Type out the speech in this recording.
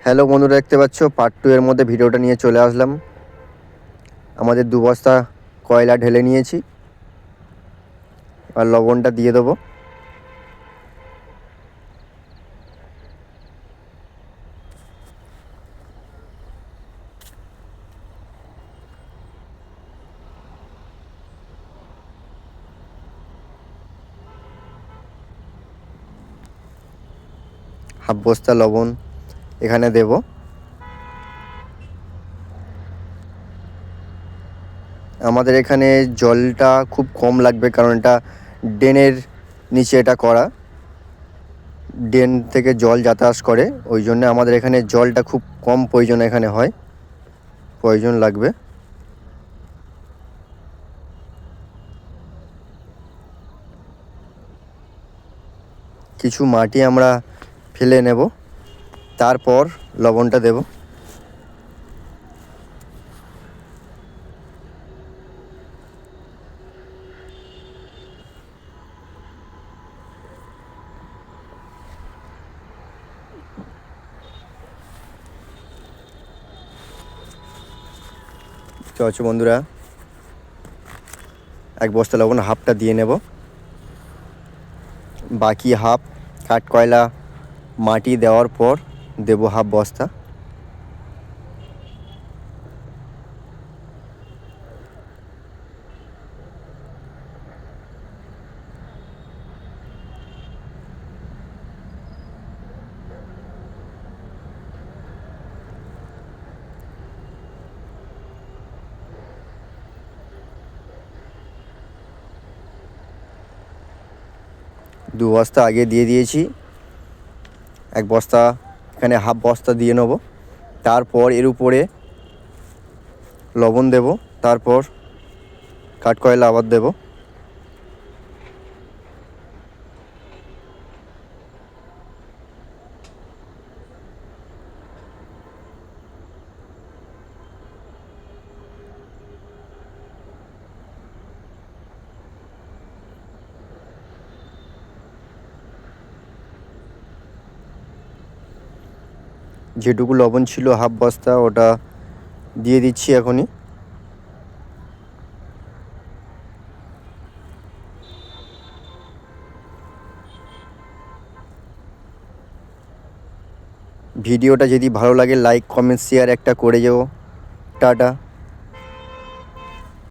Hello বন্ধুরা, দেখতে পাচ্ছ পার্ট 2 এর মধ্যে ভিডিওটা নিয়ে চলে আসলাম। আমাদের 2 বস্তা কয়লা ঢেলে নিয়েছি, আর লবণটা দিয়ে দেবো। হাফ বস্তা লবণ এখানে দেব। আমাদের এখানে জলটা খুব কম লাগবে, কারণ এটা ড্রেনের নিচে এটা করা, ড্রেন থেকে জল যাতায়াত করে, ওই জন্য আমাদের এখানে জলটা খুব কম এখানে প্রয়োজন লাগবে। কিছু মাটি আমরা ফেলে নেব, তারপর লবণটা দেব। চলছে বন্ধুরা, এক বস্তা লবণ হাফটা দিয়ে নেব, বাকি হাফ কাঠ কয়লা মাটি দেওয়ার পর দেব হাফ বস্তা। দু বস্তা আগে দিয়ে দিয়েছি, এক বস্তা এখানে হাফ বস্তা দিয়ে নেব, তারপর এর উপরে লবণ দেব, তারপর কাঠকয়লা আবার দেব। যেটুকু লবণ ছিল হাফ বস্তা, ওটা দিয়ে দিচ্ছি এখনই। ভিডিওটা যদি ভালো লাগে লাইক কমেন্ট শেয়ার একটা করে যাও। টাটা।